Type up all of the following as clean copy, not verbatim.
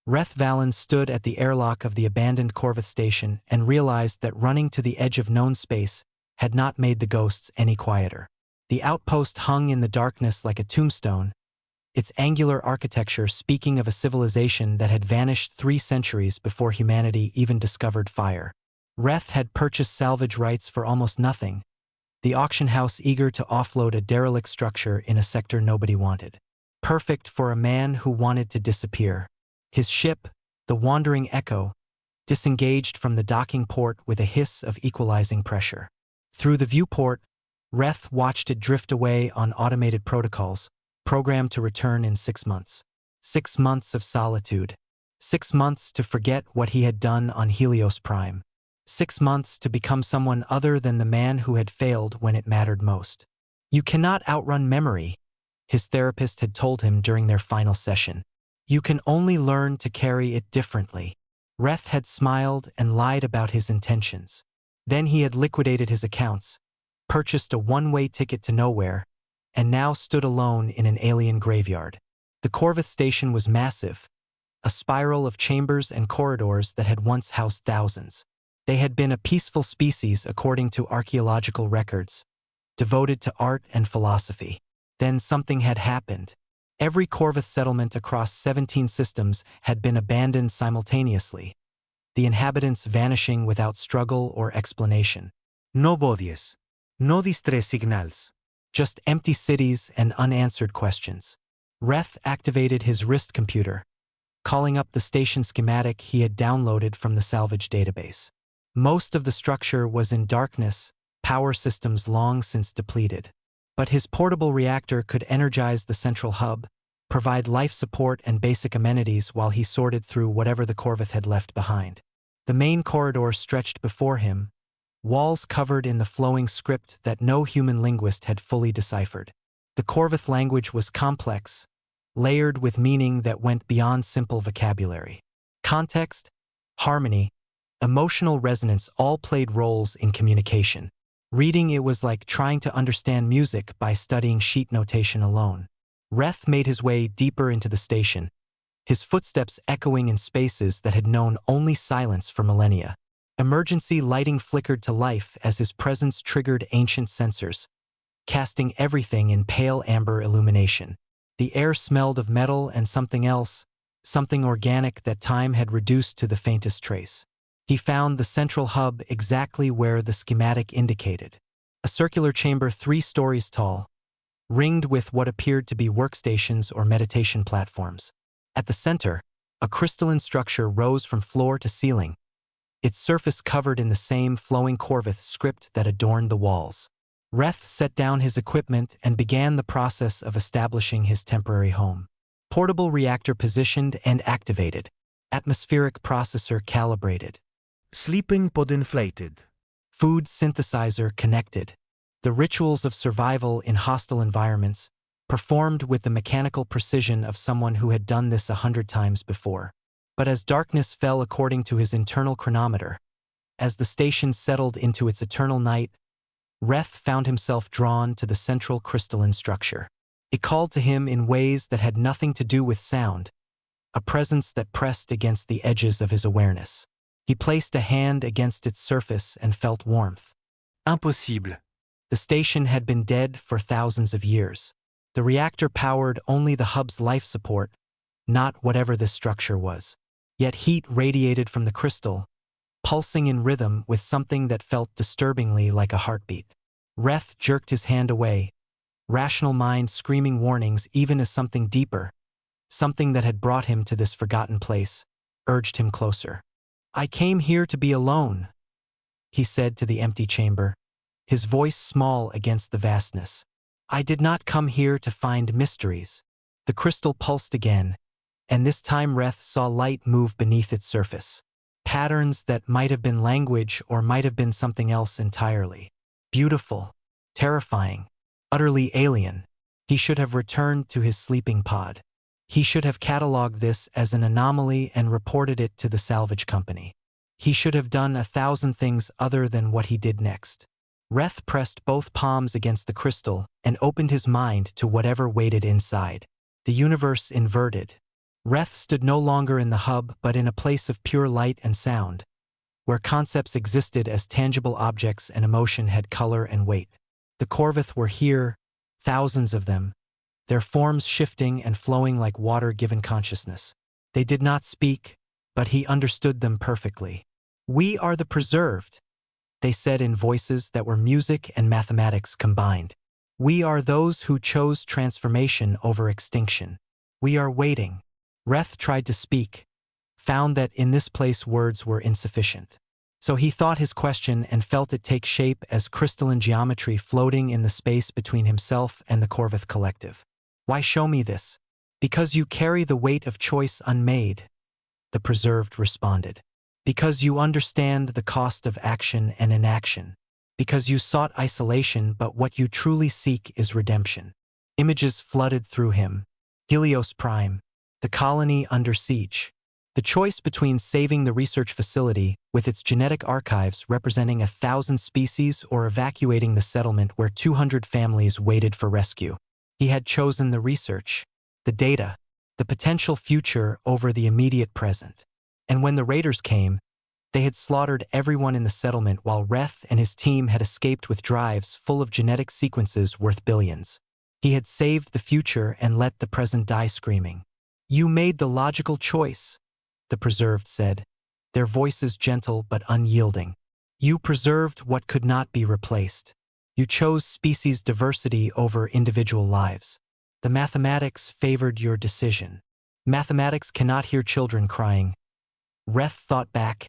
Reth Valen stood at the airlock of the abandoned Corvith station and realized that running to the edge of known space had not made the ghosts any quieter. The outpost hung in the darkness like a tombstone, its angular architecture speaking of a civilization that had vanished 3 centuries before humanity even discovered fire. Reth had purchased salvage rights for almost nothing, the auction house eager to offload a derelict structure in a sector nobody wanted. Perfect for a man who wanted to disappear. His ship, the Wandering Echo, disengaged from the docking port with a hiss of equalizing pressure. Through the viewport, Reth watched it drift away on automated protocols, programmed to return in 6 months. 6 months of solitude. 6 months to forget what he had done on Helios Prime. 6 months to become someone other than the man who had failed when it mattered most. You cannot outrun memory, his therapist had told him during their final session. You can only learn to carry it differently. Reth had smiled and lied about his intentions. Then he had liquidated his accounts, purchased a one-way ticket to nowhere, and now stood alone in an alien graveyard. The Corvith station was massive, a spiral of chambers and corridors that had once housed thousands. They had been a peaceful species according to archaeological records, devoted to art and philosophy. Then something had happened. Every Corvith settlement across 17 systems had been abandoned simultaneously, the inhabitants vanishing without struggle or explanation. No bodies. No distress signals. Just empty cities and unanswered questions. Reth activated his wrist computer, calling up the station schematic he had downloaded from the salvage database. Most of the structure was in darkness, power systems long since depleted. But his portable reactor could energize the central hub, provide life support and basic amenities while he sorted through whatever the Corvith had left behind. The main corridor stretched before him, walls covered in the flowing script that no human linguist had fully deciphered. The Corvith language was complex, layered with meaning that went beyond simple vocabulary. Context, harmony, emotional resonance all played roles in communication. Reading it was like trying to understand music by studying sheet notation alone. Reth made his way deeper into the station, his footsteps echoing in spaces that had known only silence for millennia. Emergency lighting flickered to life as his presence triggered ancient sensors, casting everything in pale amber illumination. The air smelled of metal and something else, something organic that time had reduced to the faintest trace. He found the central hub exactly where the schematic indicated. A circular chamber 3 stories tall, ringed with what appeared to be workstations or meditation platforms. At the center, a crystalline structure rose from floor to ceiling, its surface covered in the same flowing Corvith script that adorned the walls. Reth set down his equipment and began the process of establishing his temporary home. Portable reactor positioned and activated. Atmospheric processor calibrated. Sleeping pod inflated. Food synthesizer connected. The rituals of survival in hostile environments, performed with the mechanical precision of someone who had done this 100 times before. But as darkness fell according to his internal chronometer, as the station settled into its eternal night, Reth found himself drawn to the central crystalline structure. It called to him in ways that had nothing to do with sound, a presence that pressed against the edges of his awareness. He placed a hand against its surface and felt warmth. Impossible. The station had been dead for thousands of years. The reactor powered only the hub's life support, not whatever this structure was. Yet heat radiated from the crystal, pulsing in rhythm with something that felt disturbingly like a heartbeat. Reth jerked his hand away, rational mind screaming warnings even as something deeper, something that had brought him to this forgotten place, urged him closer. "I came here to be alone," he said to the empty chamber, his voice small against the vastness. "I did not come here to find mysteries." The crystal pulsed again, and this time Reth saw light move beneath its surface. Patterns that might have been language or might have been something else entirely. Beautiful, terrifying, utterly alien. He should have returned to his sleeping pod. He should have cataloged this as an anomaly and reported it to the salvage company. He should have done 1,000 things other than what he did next. Reth pressed both palms against the crystal and opened his mind to whatever waited inside. The universe inverted. Reth stood no longer in the hub but in a place of pure light and sound, where concepts existed as tangible objects and emotion had color and weight. The Corvith were here, thousands of them, their forms shifting and flowing like water given consciousness. They did not speak, but he understood them perfectly. "We are the preserved," they said in voices that were music and mathematics combined. "We are those who chose transformation over extinction. We are waiting." Reth tried to speak, found that in this place words were insufficient. So he thought his question and felt it take shape as crystalline geometry floating in the space between himself and the Corvith collective. "Why show me this?" "Because you carry the weight of choice unmade," the preserved responded. "Because you understand the cost of action and inaction. Because you sought isolation, but what you truly seek is redemption." Images flooded through him. Helios Prime, the colony under siege. The choice between saving the research facility, with its genetic archives representing 1,000 species, or evacuating the settlement where 200 families waited for rescue. He had chosen the research, the data, the potential future over the immediate present. And when the raiders came, they had slaughtered everyone in the settlement while Reth and his team had escaped with drives full of genetic sequences worth billions. He had saved the future and let the present die screaming. "You made the logical choice," the preserved said, their voices gentle but unyielding. "You preserved what could not be replaced. You chose species diversity over individual lives. The mathematics favored your decision. Mathematics cannot hear children crying." Reth thought back,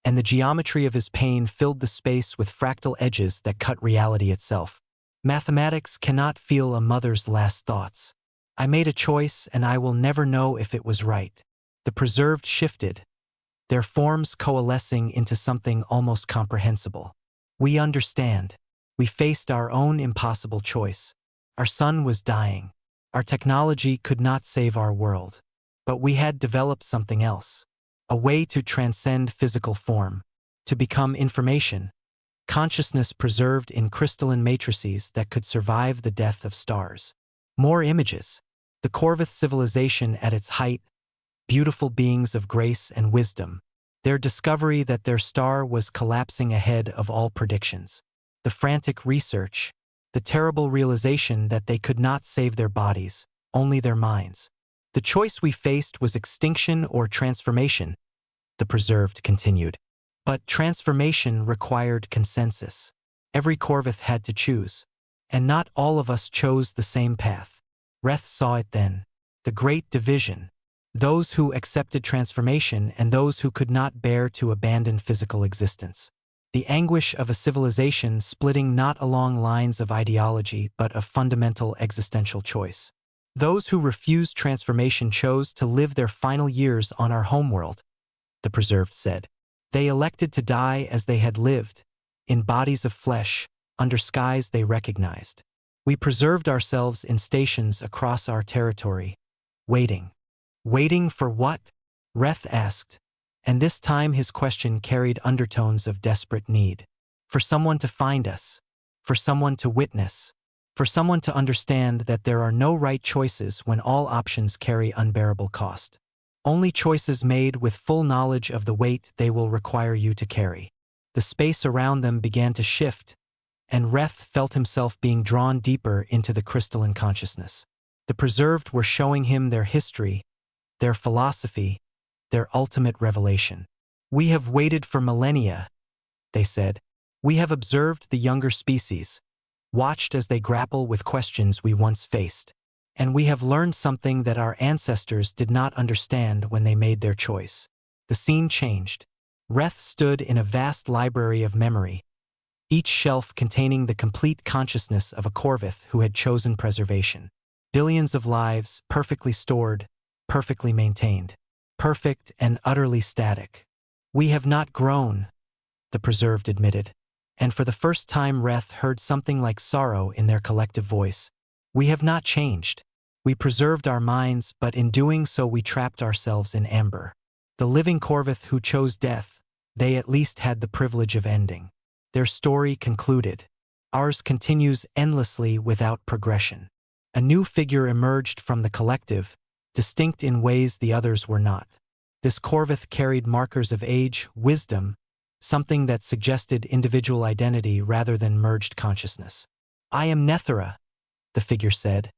and the geometry of his pain filled the space with fractal edges that cut reality itself. "Mathematics cannot feel a mother's last thoughts. I made a choice, and I will never know if it was right." The preserved shifted, their forms coalescing into something almost comprehensible. "We understand. We faced our own impossible choice. Our sun was dying. Our technology could not save our world. But we had developed something else. A way to transcend physical form, to become information, consciousness preserved in crystalline matrices that could survive the death of stars." More images. The Corvith civilization at its height, beautiful beings of grace and wisdom. Their discovery that their star was collapsing ahead of all predictions. The frantic research, the terrible realization that they could not save their bodies, only their minds. "The choice we faced was extinction or transformation," the preserved continued. "But transformation required consensus. Every Corvith had to choose. And not all of us chose the same path." Reth saw it then. The great division. Those who accepted transformation and those who could not bear to abandon physical existence. The anguish of a civilization splitting not along lines of ideology but of fundamental existential choice. "Those who refused transformation chose to live their final years on our homeworld," the preserved said. "They elected to die as they had lived, in bodies of flesh, under skies they recognized. We preserved ourselves in stations across our territory, waiting." "Waiting for what?" Reth asked, and this time his question carried undertones of desperate need. "For someone to find us, for someone to witness, for someone to understand that there are no right choices when all options carry unbearable cost. Only choices made with full knowledge of the weight they will require you to carry." The space around them began to shift, and Reth felt himself being drawn deeper into the crystalline consciousness. The preserved were showing him their history, their philosophy, their ultimate revelation. "We have waited for millennia," they said. "We have observed the younger species, watched as they grapple with questions we once faced, and we have learned something that our ancestors did not understand when they made their choice." The scene changed. Reth stood in a vast library of memory, each shelf containing the complete consciousness of a Corvith who had chosen preservation. Billions of lives, perfectly stored, perfectly maintained, perfect and utterly static. "We have not grown," the preserved admitted, and for the first time Reth heard something like sorrow in their collective voice. "We have not changed. We preserved our minds, but in doing so we trapped ourselves in amber. The living Corvith who chose death, they at least had the privilege of ending. Their story concluded. Ours continues endlessly without progression." A new figure emerged from the collective, distinct in ways the others were not. This Corvith carried markers of age, wisdom, something that suggested individual identity rather than merged consciousness. "I am Nethera," the figure said,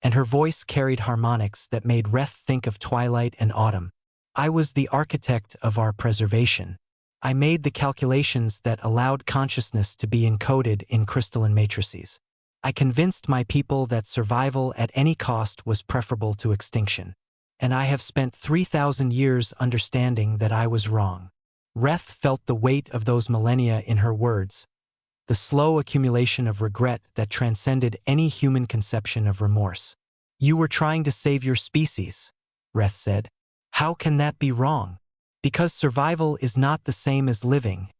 and her voice carried harmonics that made Reth think of twilight and autumn. "I was the architect of our preservation. I made the calculations that allowed consciousness to be encoded in crystalline matrices. I convinced my people that survival at any cost was preferable to extinction. And I have spent 3,000 years understanding that I was wrong." Reth felt the weight of those millennia in her words, the slow accumulation of regret that transcended any human conception of remorse. "You were trying to save your species," Reth said. "How can that be wrong?" "Because survival is not the same as living,"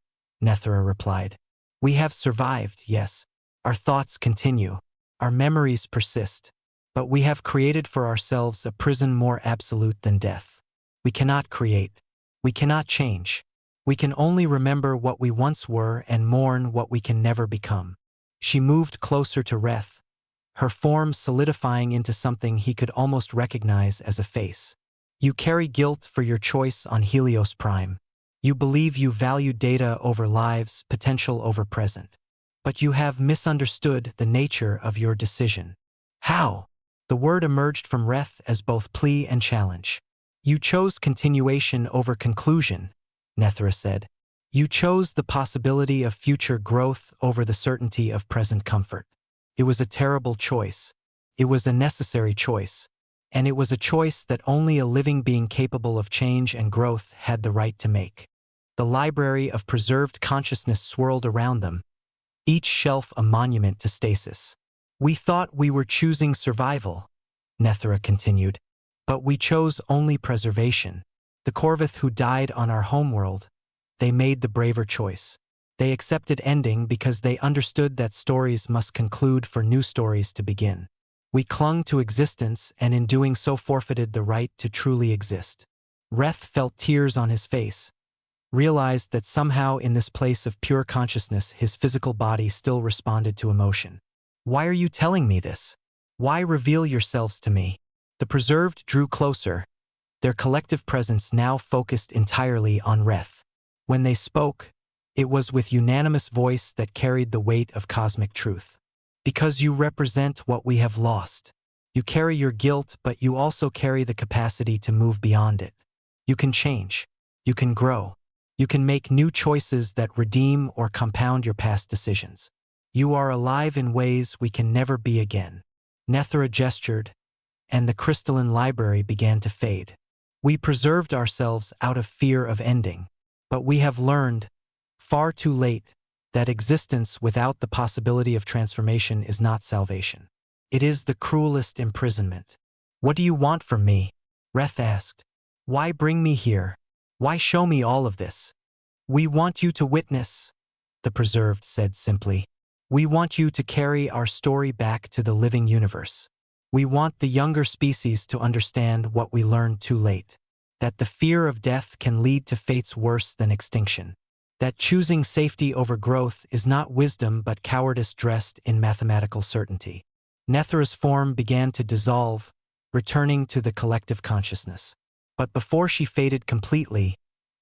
Nethera replied. "We have survived, yes. Our thoughts continue. Our memories persist. But we have created for ourselves a prison more absolute than death. We cannot create. We cannot change. We can only remember what we once were and mourn what we can never become." She moved closer to Reth, her form solidifying into something he could almost recognize as a face. "You carry guilt for your choice on Helios Prime. You believe you value data over lives, potential over present. But you have misunderstood the nature of your decision." "How?" The word emerged from Reth as both plea and challenge. "You chose continuation over conclusion," Nethera said. "You chose the possibility of future growth over the certainty of present comfort. It was a terrible choice. It was a necessary choice. And it was a choice that only a living being capable of change and growth had the right to make." The library of preserved consciousness swirled around them, each shelf a monument to stasis. "We thought we were choosing survival," Nethera continued, "but we chose only preservation. The Corvith who died on our homeworld, they made the braver choice. They accepted ending because they understood that stories must conclude for new stories to begin. We clung to existence and in doing so forfeited the right to truly exist." Reth felt tears on his face, realized that somehow in this place of pure consciousness his physical body still responded to emotion. "Why are you telling me this? Why reveal yourselves to me?" The preserved drew closer, their collective presence now focused entirely on Reth. When they spoke, it was with unanimous voice that carried the weight of cosmic truth. "Because you represent what we have lost. You carry your guilt, but you also carry the capacity to move beyond it. You can change. You can grow. You can make new choices that redeem or compound your past decisions. You are alive in ways we can never be again." Nethera gestured, and the crystalline library began to fade. "We preserved ourselves out of fear of ending. But we have learned, far too late, that existence without the possibility of transformation is not salvation. It is the cruelest imprisonment." "What do you want from me?" Reth asked. "Why bring me here? Why show me all of this?" "We want you to witness," the preserved said simply. "We want you to carry our story back to the living universe. We want the younger species to understand what we learned too late. That the fear of death can lead to fates worse than extinction. That choosing safety over growth is not wisdom but cowardice dressed in mathematical certainty." Nethera's form began to dissolve, returning to the collective consciousness. But before she faded completely,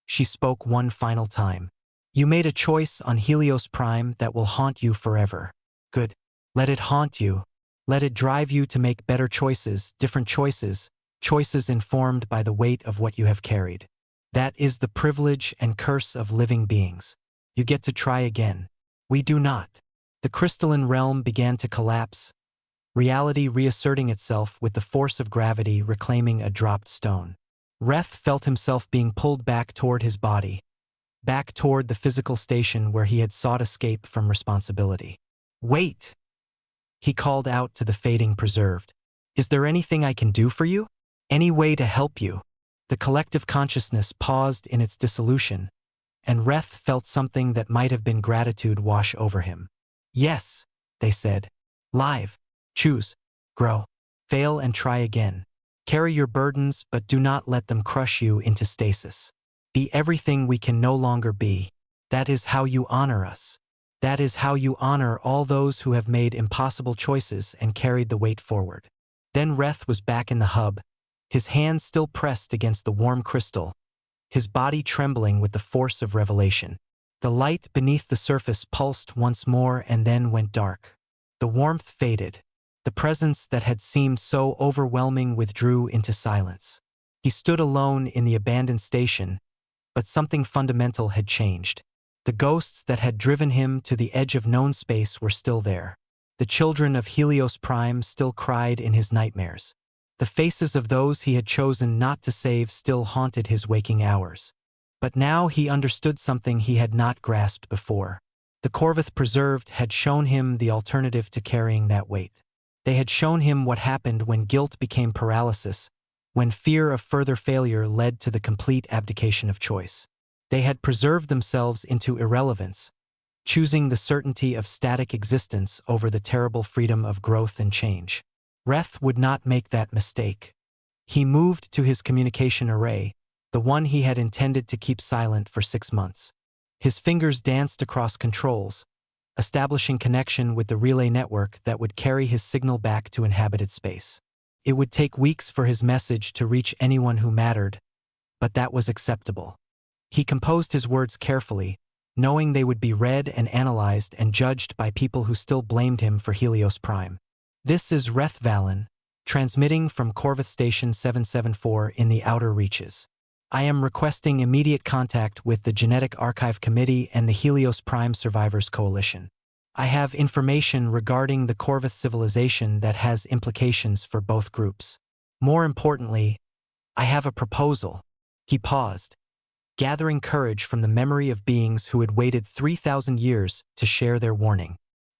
she spoke one final time. "You made a choice on Helios Prime that will haunt you forever. Good. Let it haunt you. Let it drive you to make better choices, different choices, choices informed by the weight of what you have carried. That is the privilege and curse of living beings. You get to try again. We do not." The crystalline realm began to collapse, reality reasserting itself with the force of gravity reclaiming a dropped stone. Reth felt himself being pulled back toward his body, back toward the physical station where he had sought escape from responsibility. "Wait!" he called out to the fading preserved. "Is there anything I can do for you? Any way to help you?" The collective consciousness paused in its dissolution, and Reth felt something that might have been gratitude wash over him. "Yes," they said. "Live. Choose. Grow. Fail and try again. Carry your burdens, but do not let them crush you into stasis. Be everything we can no longer be. That is how you honor us. That is how you honor all those who have made impossible choices and carried the weight forward." Then Reth was back in the hub, his hands still pressed against the warm crystal, his body trembling with the force of revelation. The light beneath the surface pulsed once more and then went dark. The warmth faded. The presence that had seemed so overwhelming withdrew into silence. He stood alone in the abandoned station, but something fundamental had changed. The ghosts that had driven him to the edge of known space were still there. The children of Helios Prime still cried in his nightmares. The faces of those he had chosen not to save still haunted his waking hours. But now he understood something he had not grasped before. The Corveth Preserved had shown him the alternative to carrying that weight. They had shown him what happened when guilt became paralysis, when fear of further failure led to the complete abdication of choice. They had preserved themselves into irrelevance, choosing the certainty of static existence over the terrible freedom of growth and change. Reth would not make that mistake. He moved to his communication array, the one he had intended to keep silent for 6 months. His fingers danced across controls, establishing connection with the relay network that would carry his signal back to inhabited space. It would take weeks for his message to reach anyone who mattered, but that was acceptable. He composed his words carefully, knowing they would be read and analyzed and judged by people who still blamed him for Helios Prime. This is Reth Valen, transmitting from Corveth Station 774 in the outer reaches. I am requesting immediate contact with the Genetic Archive Committee and the Helios Prime Survivors Coalition. I have information regarding the Corveth civilization that has implications for both groups. More importantly, I have a proposal. He paused, gathering courage from the memory of beings who had waited 3,000 years to share their warning.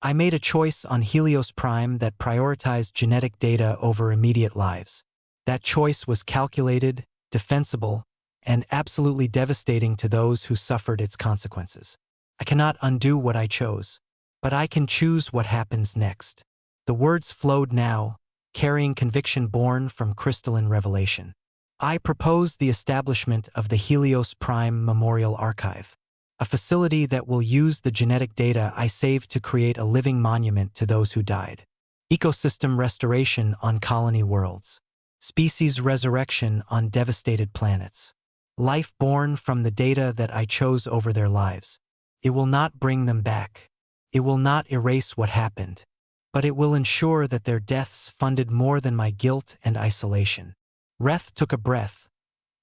I made a choice on Helios Prime that prioritized genetic data over immediate lives. That choice was calculated, defensible, and absolutely devastating to those who suffered its consequences. I cannot undo what I chose, but I can choose what happens next. The words flowed now, carrying conviction born from crystalline revelation. I propose the establishment of the Helios Prime Memorial Archive, a facility that will use the genetic data I saved to create a living monument to those who died. Ecosystem restoration on colony worlds. Species resurrection on devastated planets. Life born from the data that I chose over their lives. It will not bring them back. It will not erase what happened, but it will ensure that their deaths funded more than my guilt and isolation. Reth took a breath,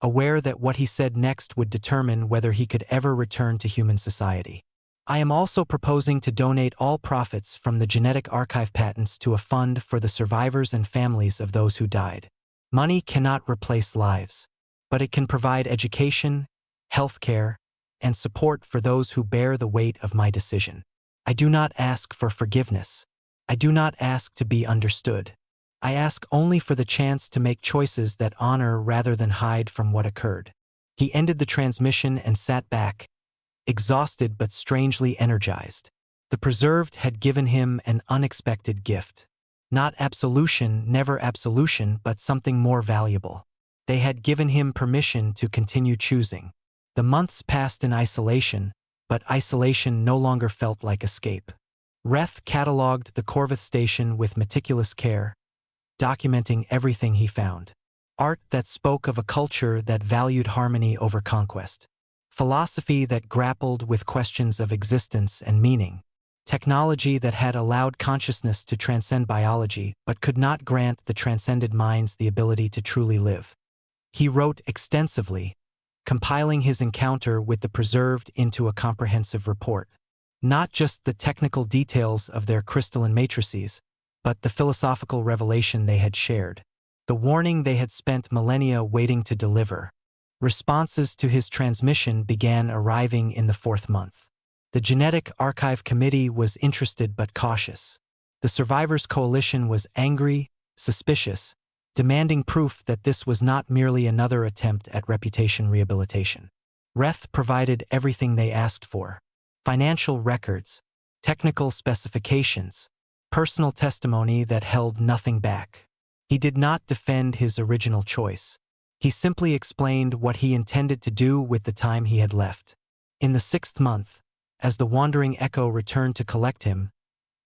aware that what he said next would determine whether he could ever return to human society. I am also proposing to donate all profits from the genetic archive patents to a fund for the survivors and families of those who died. Money cannot replace lives, but it can provide education, healthcare, and support for those who bear the weight of my decision. I do not ask for forgiveness. I do not ask to be understood. I ask only for the chance to make choices that honor rather than hide from what occurred. He ended the transmission and sat back, exhausted but strangely energized. The Preserved had given him an unexpected gift. Not absolution, never absolution, but something more valuable. They had given him permission to continue choosing. The months passed in isolation, but isolation no longer felt like escape. Reth cataloged the Corveth station with meticulous care, documenting everything he found. Art that spoke of a culture that valued harmony over conquest. Philosophy that grappled with questions of existence and meaning. Technology that had allowed consciousness to transcend biology but could not grant the transcended minds the ability to truly live. He wrote extensively, compiling his encounter with the Preserved into a comprehensive report. Not just the technical details of their crystalline matrices, but the philosophical revelation they had shared. The warning they had spent millennia waiting to deliver. Responses to his transmission began arriving in the 4th month. The Genetic Archive Committee was interested but cautious. The Survivors Coalition was angry, suspicious, demanding proof that this was not merely another attempt at reputation rehabilitation. Reth provided everything they asked for. Financial records, technical specifications, personal testimony that held nothing back. He did not defend his original choice. He simply explained what he intended to do with the time he had left. In the 6th month, as the wandering echo returned to collect him,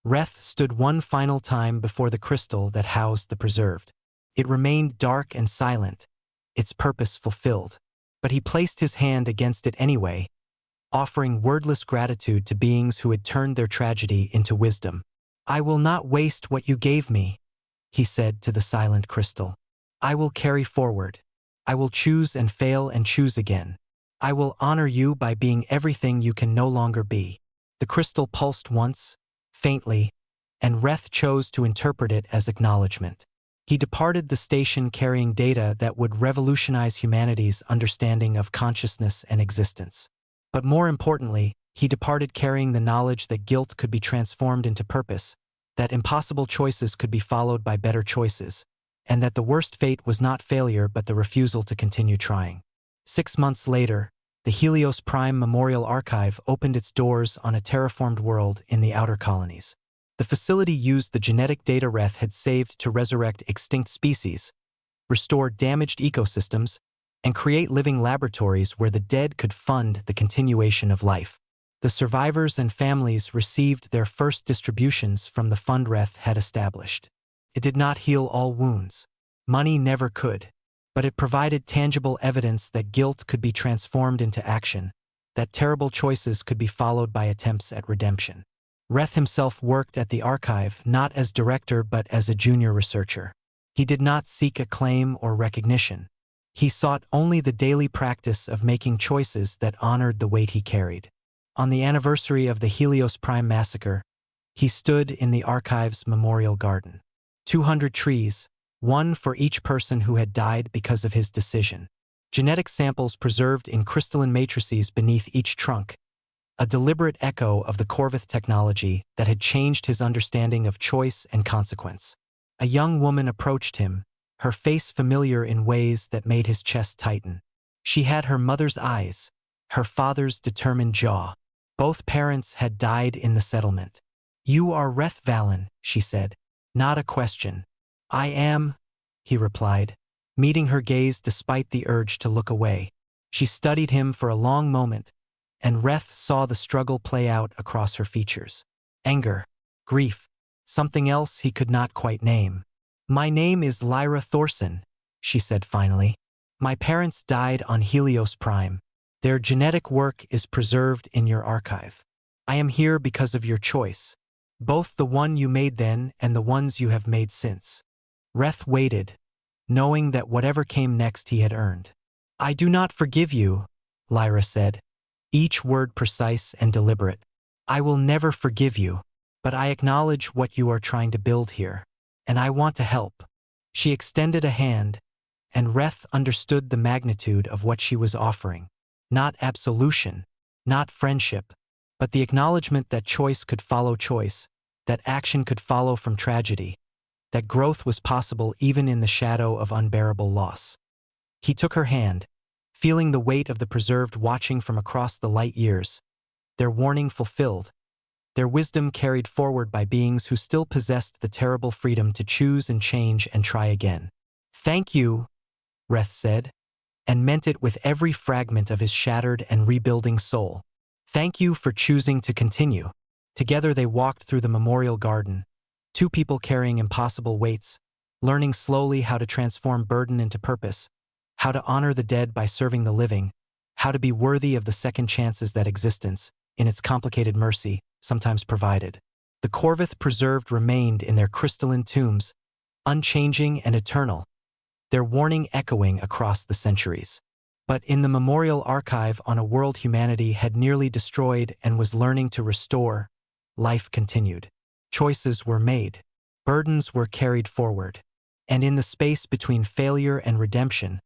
Reth stood one final time before the crystal that housed the Preserved. It remained dark and silent, its purpose fulfilled. But he placed his hand against it anyway, offering wordless gratitude to beings who had turned their tragedy into wisdom. "I will not waste what you gave me," he said to the silent crystal. "I will carry forward. I will choose and fail and choose again. I will honor you by being everything you can no longer be." The crystal pulsed once, faintly, and Reth chose to interpret it as acknowledgement. He departed the station carrying data that would revolutionize humanity's understanding of consciousness and existence. But more importantly, he departed carrying the knowledge that guilt could be transformed into purpose, that impossible choices could be followed by better choices, and that the worst fate was not failure but the refusal to continue trying. 6 months later, the Helios Prime Memorial Archive opened its doors on a terraformed world in the outer colonies. The facility used the genetic data Reth had saved to resurrect extinct species, restore damaged ecosystems, and create living laboratories where the dead could fund the continuation of life. The survivors and families received their first distributions from the fund Reth had established. It did not heal all wounds. Money never could. But it provided tangible evidence that guilt could be transformed into action, that terrible choices could be followed by attempts at redemption. Reth himself worked at the archive not as director but as a junior researcher. He did not seek acclaim or recognition. He sought only the daily practice of making choices that honored the weight he carried. On the anniversary of the Helios Prime massacre, he stood in the archive's memorial garden. 200 trees, one for each person who had died because of his decision. Genetic samples preserved in crystalline matrices beneath each trunk, a deliberate echo of the Corvith technology that had changed his understanding of choice and consequence. A young woman approached him, her face familiar in ways that made his chest tighten. She had her mother's eyes, her father's determined jaw. Both parents had died in the settlement. "You are Reth Valen," she said. "Not a question." "I am," he replied, meeting her gaze despite the urge to look away. She studied him for a long moment, and Reth saw the struggle play out across her features. Anger, grief, something else he could not quite name. "My name is Lyra Thorson," she said finally. "My parents died on Helios Prime. Their genetic work is preserved in your archive. I am here because of your choice, both the one you made then and the ones you have made since." Reth waited, knowing that whatever came next he had earned. "I do not forgive you," Lyra said, each word precise and deliberate. "I will never forgive you, but I acknowledge what you are trying to build here, and I want to help." She extended a hand, and Reth understood the magnitude of what she was offering. Not absolution, not friendship, but the acknowledgement that choice could follow choice, that action could follow from tragedy, that growth was possible even in the shadow of unbearable loss. He took her hand, feeling the weight of the preserved watching from across the light years, their warning fulfilled, their wisdom carried forward by beings who still possessed the terrible freedom to choose and change and try again. "Thank you," Reth said, and meant it with every fragment of his shattered and rebuilding soul. "Thank you for choosing to continue." Together they walked through the memorial garden, two people carrying impossible weights, learning slowly how to transform burden into purpose, how to honor the dead by serving the living, how to be worthy of the second chances that existence, in its complicated mercy, sometimes provided. The Corvith preserved remained in their crystalline tombs, unchanging and eternal, their warning echoing across the centuries. But in the memorial archive on a world humanity had nearly destroyed and was learning to restore, life continued. Choices were made. Burdens were carried forward. And in the space between failure and redemption,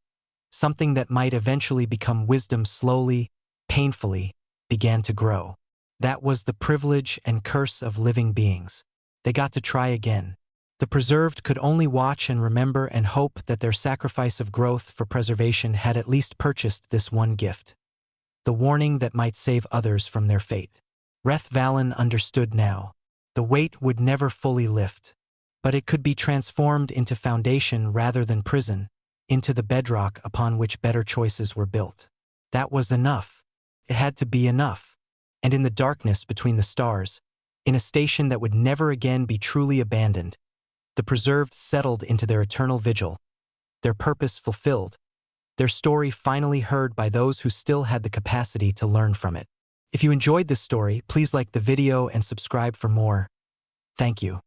something that might eventually become wisdom slowly, painfully, began to grow. That was the privilege and curse of living beings. They got to try again. The preserved could only watch and remember and hope that their sacrifice of growth for preservation had at least purchased this one gift, the warning that might save others from their fate. Reth Valen understood now. The weight would never fully lift, but it could be transformed into foundation rather than prison, into the bedrock upon which better choices were built. That was enough. It had to be enough. And in the darkness between the stars, in a station that would never again be truly abandoned, The preserved settled into their eternal vigil, their purpose fulfilled, their story finally heard by those who still had the capacity to learn from it. If you enjoyed this story, please like the video and subscribe for more. Thank you.